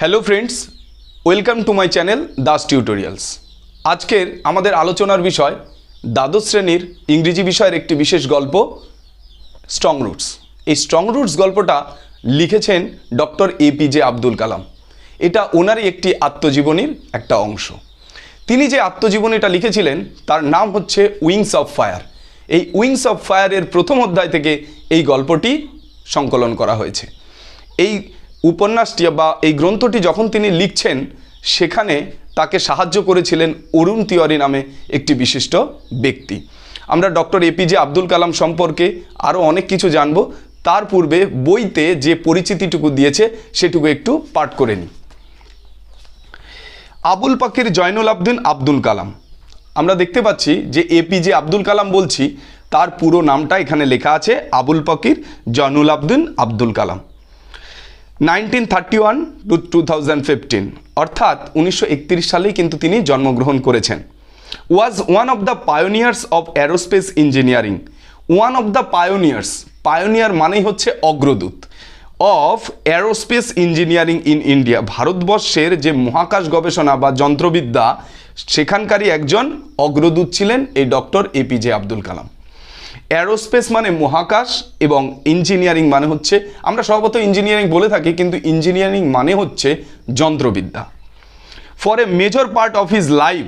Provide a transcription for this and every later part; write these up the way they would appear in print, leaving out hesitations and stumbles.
Hello friends, welcome to my channel Das tutorials. আজকের আমাদের আলোচনার বিষয় দ্বাদশ শ্রেণীর ইংরেজি বিষয়ের একটি বিশেষ গল্প স্ট্রং রুটস। এই স্ট্রং রুটস গল্পটা লিখেছেন ডক্টর A.P.J. আব্দুল কালাম। এটা ওনারই একটি আত্মজীবনীর একটা অংশ। তিনি যে আত্মজীবনীটা লিখেছিলেন তার নাম হচ্ছে উইংস অফ ফায়ার। এই উইংস অফ ফায়ারের প্রথম অধ্যায় থেকে এই গল্পটি সংকলন করা হয়েছে। এই উপন্যাসটি বা এই গ্রন্থটি যখন তিনি লিখছেন সেখানে তাকে সাহায্য করেছিলেন অরুণ তিওয়ারি নামে একটি বিশিষ্ট ব্যক্তি। আমরা ডক্টর A.P.J. আব্দুল কালাম সম্পর্কে আরও অনেক কিছু জানব, তার পূর্বে বইতে যে পরিচিতিটুকু দিয়েছে সেটুকু একটু পাঠ করে নিই। আবুল পাকির জয়নুল আবদিন আব্দুল কালাম। আমরা দেখতে পাচ্ছি যে A.P.J. আব্দুল কালাম বলছি, তার পুরো নামটা এখানে লেখা আছে আবুল পাকির জয়নুল আবদিন আব্দুল কালাম। 1931 to 2015 অর্থাৎ 1931 সালেই কিন্তু তিনি জন্মগ্রহণ করেছেন। Was one of the pioneers of aerospace engineering. One of the pioneers, pioneer মানেই হচ্ছে অগ্রদূত, of aerospace engineering in India, ভারতবর্ষের যে মহাকাশ গবেষণা বা যন্ত্রবিদ্যা সেখানকারই একজন অগ্রদূত ছিলেন এই doctor A.P.J. Abdul Kalam. Aerospace মানে মহাকাশ এবং ইঞ্জিনিয়ারিং মানে হচ্ছে, আমরা স্বভাবত ইঞ্জিনিয়ারিং বলে থাকি কিন্তু ইঞ্জিনিয়ারিং মানে হচ্ছে যন্ত্রবিদ্যা। For a major part of his life,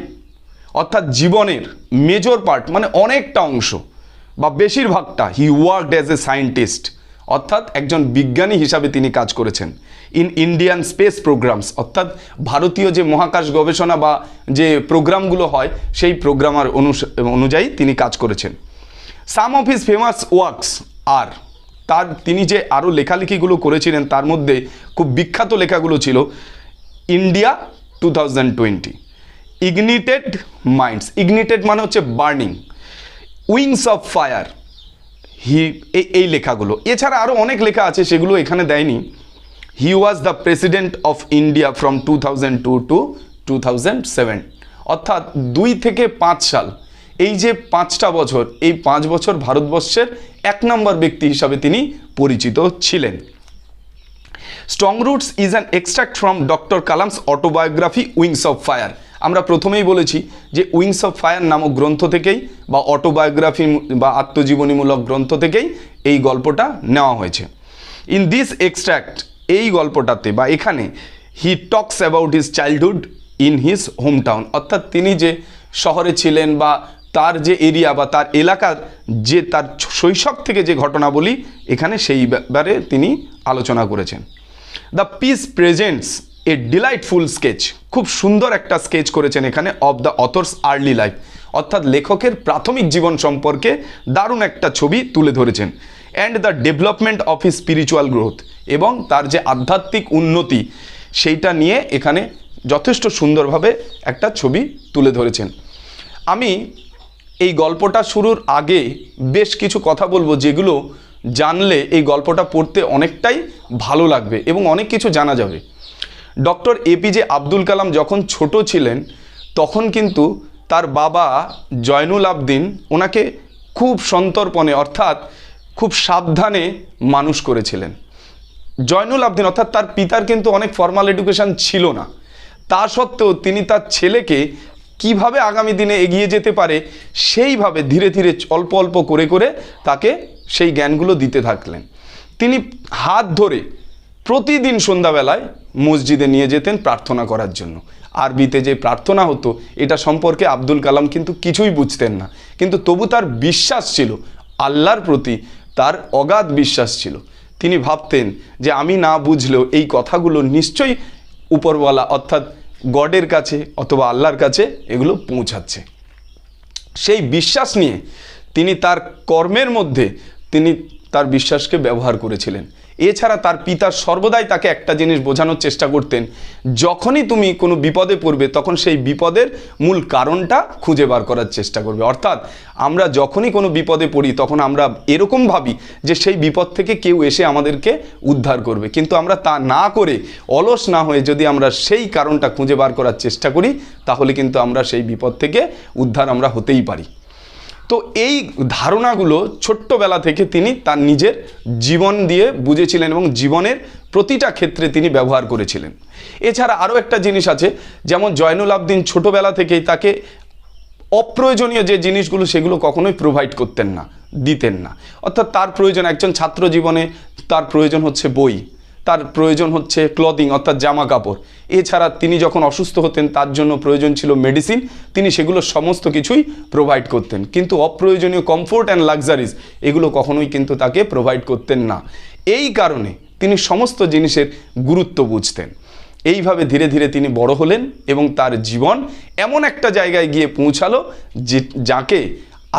অর্থাৎ জীবনের মেজর পার্ট মানে অনেকটা অংশ বা বেশিরভাগটা, he worked as a scientist, অর্থাৎ একজন বিজ্ঞানী হিসাবে তিনি কাজ করেছেন। ইন ইন্ডিয়ান স্পেস প্রোগ্রামস, অর্থাৎ ভারতীয় যে মহাকাশ গবেষণা বা যে প্রোগ্রামগুলো হয় সেই প্রোগ্রামার অনুযায়ী তিনি কাজ করেছেন। সাম অফ হিজ ফেমাস ওয়ার্কস আর, তিনি যে আরও লেখালেখিগুলো করেছিলেন তার মধ্যে খুব বিখ্যাত লেখাগুলো ছিল ইন্ডিয়া 2020, ইগনিটেড মাইন্ডস, ইগনিটেড মানে হচ্ছে বার্নিং, উইংস অফ ফায়ার, এই লেখাগুলো। এছাড়া আরও অনেক লেখা আছে, সেগুলো এখানে দেয়নি। He was the president of India from 2002 to 2007, অর্থাৎ 2 থেকে 5 সাল, এই যে 5টা বছর, এই 5 বছর ভারতবর্ষের 1 নম্বর ব্যক্তি হিসাবে তিনি পরিচিত ছিলেন। Strong roots is an extract from doctor Kalam's autobiography wings of fire. আমরা প্রথমেই বলেছি যে উইংস অফ ফায়ার নামক গ্রন্থ থেকেই বা অটোবায়োগ্রাফি বা আত্মজীবনীমূলক গ্রন্থ থেকেই এই গল্পটা নেওয়া হয়েছে। ইন দিস এক্সট্রাক্ট, এই গল্পটাতে বা এখানে, হি talks about his childhood in his home town, অর্থাৎ তিনি যে শহরে ছিলেন বা তার যে এরিয়া বা তার এলাকার যে তার শৈশব থেকে যে ঘটনাবলী এখানে সেই ব্যাপারে তিনি আলোচনা করেছেন। The piece presents a delightful sketch, খুব সুন্দর একটা স্কেচ করেছেন এখানে of the author's early life, অর্থাৎ লেখকের প্রাথমিক জীবন সম্পর্কে দারুণ একটা ছবি তুলে ধরেছেন। And the development of his spiritual growth, এবং তার যে আধ্যাত্মিক উন্নতি সেইটা নিয়ে এখানে যথেষ্ট সুন্দরভাবে একটা ছবি তুলে ধরেছেন। আমি এই গল্পটা শুরুর আগে বেশ কিছু কথা বলবো যেগুলো জানলে এই গল্পটা পড়তে অনেকটাই ভালো লাগবে এবং অনেক কিছু জানা যাবে। Doctor A.P.J. আব্দুল কালাম যখন ছোট ছিলেন তখন কিন্তু তার বাবা জয়নুল আবদিন ওনাকে খুব সন্তর্পণে অর্থাৎ খুব সাবধানে মানুষ করেছিলেন। জয়নুল আবদিন অর্থাৎ তার পিতার কিন্তু অনেক ফর্মাল এডুকেশন ছিল না, তা সত্ত্বেও তিনি তার ছেলেকে কিভাবে আগামী দিনে এগিয়ে যেতে পারে সেইভাবে ধীরে ধীরে অল্প অল্প করে করে তাকে সেই জ্ঞানগুলো দিতে থাকলেন। তিনি হাত ধরে প্রতিদিন সন্ধ্যাবেলায় মসজিদে নিয়ে যেতেন প্রার্থনা করার জন্য। আরবিতে যে প্রার্থনা হতো এটা সম্পর্কে আব্দুল কালাম কিন্তু কিছুই বুঝতেন না, কিন্তু তবু তার বিশ্বাস ছিল, আল্লাহর প্রতি তার অগাধ বিশ্বাস ছিল। তিনি ভাবতেন যে আমি না বুঝলেও এই কথাগুলো নিশ্চয়ই উপরওয়ালা অর্থাৎ গডের কাছে অথবা আল্লাহর কাছে এগুলো পৌঁছাচ্ছে। সেই বিশ্বাস নিয়ে তিনি তার কর্মের মধ্যে তিনি তার বিশ্বাসকে ব্যবহার করেছিলেন। এছাড়া তার পিতা সর্বদাই তাকে একটা জিনিস বোঝানোর চেষ্টা করতেন, যখনই তুমি কোনো বিপদে পড়বে তখন সেই বিপদের মূল কারণটা খুঁজে বার করার চেষ্টা করবে। অর্থাৎ আমরা যখনই কোনো বিপদে পড়ি তখন আমরা এরকম ভাবি যে সেই বিপদ থেকে কেউ এসে আমাদেরকে উদ্ধার করবে, কিন্তু আমরা তা না করে অলস না হয়ে যদি আমরা সেই কারণটা খুঁজে বার করার চেষ্টা করি তাহলে কিন্তু আমরা সেই বিপদ থেকে উদ্ধার আমরা হতেই পারি। তো এই ধারণাগুলো ছোট্টবেলা থেকে তিনি তার নিজের জীবন দিয়ে বুঝেছিলেন এবং জীবনের প্রতিটা ক্ষেত্রে তিনি ব্যবহার করেছিলেন। এছাড়া আরও একটা জিনিস আছে, যেমন জয়নুল আবদিন ছোটোবেলা থেকেই তাকে অপ্রয়োজনীয় যে জিনিসগুলো সেগুলো কখনোই প্রোভাইড করতেন না, দিতেন না। অর্থাৎ তার প্রয়োজন, একজন ছাত্র জীবনে তার প্রয়োজন হচ্ছে বই, তার প্রয়োজন হচ্ছে ক্লদিং অর্থাৎ জামা কাপড়। এছাড়া তিনি যখন অসুস্থ হতেন তার জন্য প্রয়োজন ছিল মেডিসিন, তিনি সেগুলো সমস্ত কিছুই প্রোভাইড করতেন। কিন্তু অপ্রয়োজনীয় কমফোর্ট অ্যান্ড লাক্সারিজ এগুলো কখনোই কিন্তু তাকে প্রোভাইড করতেন না। এই কারণে তিনি সমস্ত জিনিসের গুরুত্ব বুঝতেন। এইভাবে ধীরে ধীরে তিনি বড় হলেন এবং তার জীবন এমন একটা জায়গায় গিয়ে পৌঁছালো যাকে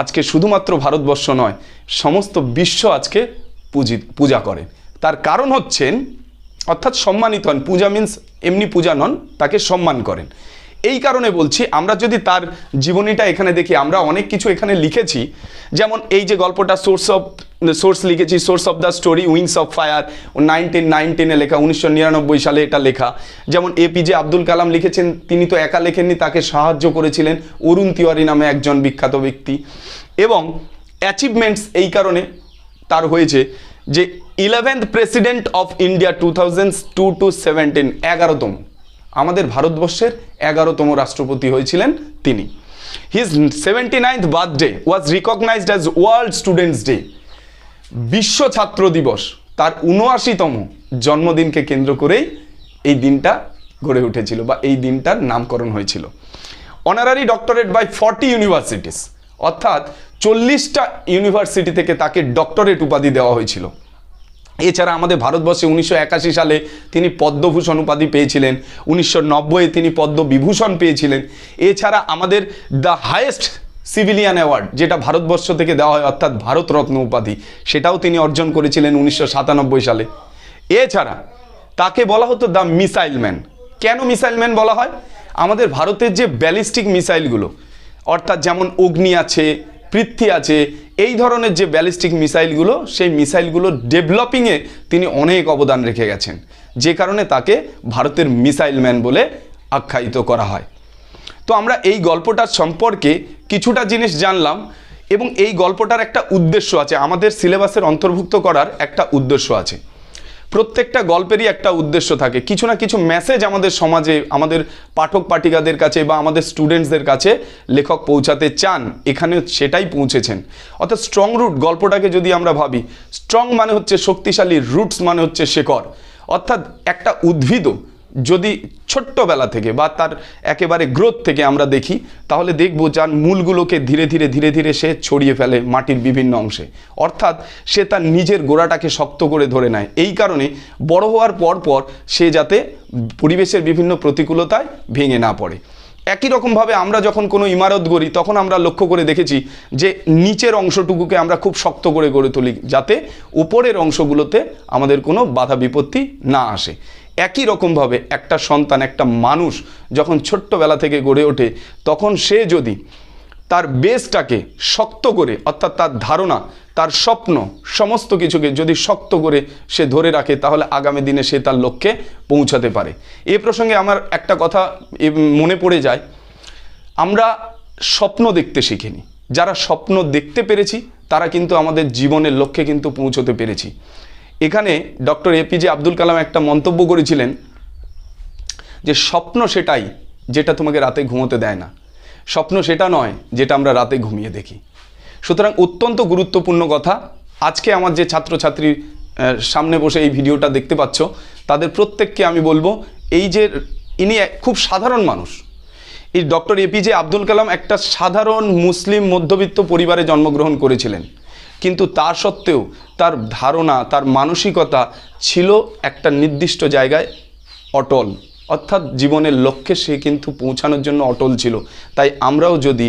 আজকে শুধুমাত্র ভারতবর্ষ নয়, সমস্ত বিশ্ব আজকে পূজা করেন। তার কারণ হচ্ছেন, অর্থাৎ সম্মানিত হন, পূজা মিন্স এমনি পূজা নন, তাকে সম্মান করেন। এই কারণে বলছি, আমরা যদি তার জীবনীটা এখানে দেখি, আমরা অনেক কিছু এখানে লিখেছি, যেমন এই যে গল্পটা সোর্স লিখেছি, source of the story wings of fire, 1919 লেখা, 1999 সালে এটা লেখা। যেমন A.P.J. আব্দুল কালাম লিখেছেন, তিনি তো একা লেখেননি, তাকে সাহায্য করেছিলেন অরুণ তিওয়ারি নামে একজন বিখ্যাত ব্যক্তি। এবং অ্যাচিভমেন্টস এই কারণে তার হয়েছে যে 11th president of India 2002 to 17, 11তম, আমাদের ভারতবর্ষের 11তম রাষ্ট্রপতি হয়েছিলেন তিনি। His 79th birthday was recognized as world students day, বিশ্ব ছাত্র দিবস। তার 79তম জন্মদিনকে কেন্দ্র করেই এই দিনটা গড়ে উঠেছিল বা এই দিনটার নামকরণ হয়েছিল। অনারারি ডক্টরেট বাই 40 ইউনিভার্সিটিস, অর্থাৎ 40টা ইউনিভার্সিটি থেকে তাকে ডক্টরেট উপাধি দেওয়া হয়েছিল। এছাড়া আমাদের ভারতবর্ষে 1981 সালে তিনি পদ্মভূষণ উপাধি পেয়েছিলেন, 1990 তিনি পদ্মবিভূষণ পেয়েছিলেন। এছাড়া আমাদের দ্য হাইয়েস্ট সিভিলিয়ান অ্যাওয়ার্ড যেটা ভারতবর্ষ থেকে দেওয়া হয়, অর্থাৎ ভারতরত্ন উপাধি, সেটাও তিনি অর্জন করেছিলেন 1997 সালে। এছাড়া তাকে বলা হতো দ্য মিসাইল ম্যান। কেন মিসাইল ম্যান বলা হয়? আমাদের ভারতের যে ব্যালিস্টিক মিসাইলগুলো, অর্থাৎ যেমন অগ্নি আছে, পৃথ্বী আছে, এই ধরনের যে ব্যালিস্টিক মিসাইলগুলো, সেই মিসাইলগুলো ডেভেলপিংয়ে তিনি অনেক অবদান রেখে গেছেন, যে কারণে তাকে ভারতের মিসাইল ম্যান বলে আখ্যায়িত করা হয়। তো আমরা এই গল্পটার সম্পর্কে কিছুটা জিনিস জানলাম এবং এই গল্পটার একটা উদ্দেশ্য আছে, আমাদের সিলেবাসের অন্তর্ভুক্ত করার একটা উদ্দেশ্য আছে। প্রত্যেকটা গল্পেরই একটা উদ্দেশ্য থাকে, কিছু না কিছু মেসেজ আমাদের সমাজে, আমাদের পাঠক পাঠিকাদের কাছে বা আমাদের স্টুডেন্টসদের কাছে লেখক পৌঁছাতে চান, এখানে সেটাই পৌঁছেছেন। অর্থাৎ স্ট্রং রুট গল্পটাকে যদি আমরা ভাবি, স্ট্রং মানে হচ্ছে শক্তিশালী, রুটস মানে হচ্ছে শেকড়। অর্থাৎ একটা উদ্ভিদ যদি ছোট্টবেলা থেকে বা তার একেবারে গ্রোথ থেকে আমরা দেখি, তাহলে দেখব যার মূলগুলোকে ধীরে ধীরে ধীরে ধীরে সে ছড়িয়ে ফেলে মাটির বিভিন্ন অংশে, অর্থাৎ সে তার নিজের গোড়াটাকে শক্ত করে ধরে নেয়। এই কারণে বড় হওয়ার পর পর সে যাতে পরিবেশের বিভিন্ন প্রতিকূলতায় ভেঙে না পড়ে। একই রকমভাবে আমরা যখন কোনো ইমারত গড়ি, তখন আমরা লক্ষ্য করে দেখেছি যে নিচের অংশটুকুকে আমরা খুব শক্ত করে গড়ে তুলি, যাতে উপরের অংশগুলোতে আমাদের কোনো বাধা বিপত্তি না আসে। একই রকমভাবে একটা সন্তান, একটা মানুষ যখন ছোট্টবেলা থেকে গড়ে ওঠে, তখন সে যদি তার বেসটাকে শক্ত করে, অর্থাৎ তার ধারণা, তার স্বপ্ন, সমস্ত কিছুকে যদি শক্ত করে সে ধরে রাখে, তাহলে আগামী দিনে সে তার লক্ষ্যে পৌঁছাতে পারে। এ প্রসঙ্গে আমার একটা কথা মনে পড়ে যায়, আমরা স্বপ্ন দেখতে শিখিনি, যারা স্বপ্ন দেখতে পেরেছি তারা কিন্তু আমাদের জীবনের লক্ষ্যে কিন্তু পৌঁছতে পেরেছি। এখানে ডক্টর A.P.J. আব্দুল কালাম একটা মন্তব্য করেছিলেন যে স্বপ্ন সেটাই যেটা তোমাকে রাতে ঘুমোতে দেয় না, স্বপ্ন সেটা নয় যেটা আমরা রাতে ঘুমিয়ে দেখি। সুতরাং অত্যন্ত গুরুত্বপূর্ণ কথা। আজকে আমার যে ছাত্রছাত্রী সামনে বসে এই ভিডিওটা দেখতে পাচ্ছ, তাদের প্রত্যেককে আমি বলবো, এই যে ইনি খুব সাধারণ মানুষ, এই ডক্টর A.P.J. আব্দুল কালাম একটা সাধারণ মুসলিম মধ্যবিত্ত পরিবারে জন্মগ্রহণ করেছিলেন, কিন্তু তা সত্ত্বেও তার ধারণা, তার মানসিকতা ছিল একটা নির্দিষ্ট জায়গায় অটল, অর্থাৎ জীবনের লক্ষ্যে সে কিন্তু পৌঁছানোর জন্য অটল ছিল। তাই আমরাও যদি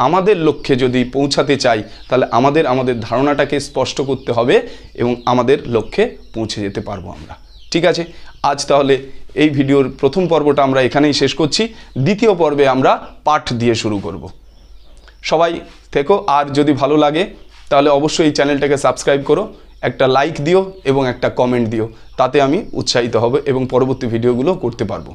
আমাদের লক্ষ্যে যদি পৌঁছাতে চাই, তাহলে আমাদের ধারণাটাকে স্পষ্ট করতে হবে এবং আমাদের লক্ষ্যে পৌঁছে যেতে পারবো আমরা। ঠিক আছে, আজ তাহলে এই ভিডিওর প্রথম পর্বটা আমরা এখানেই শেষ করছি। দ্বিতীয় পর্বে আমরা পাঠ দিয়ে শুরু করব। সবাই থেকো, আর যদি ভালো লাগে তাহলে অবশ্যই এই চ্যানেলটাকে সাবস্ক্রাইব করো, একটা লাইক দিও এবং একটা কমেন্ট দিও, তাতে আমি উৎসাহিত হব এবং পরবর্তী ভিডিওগুলো করতে পারবো।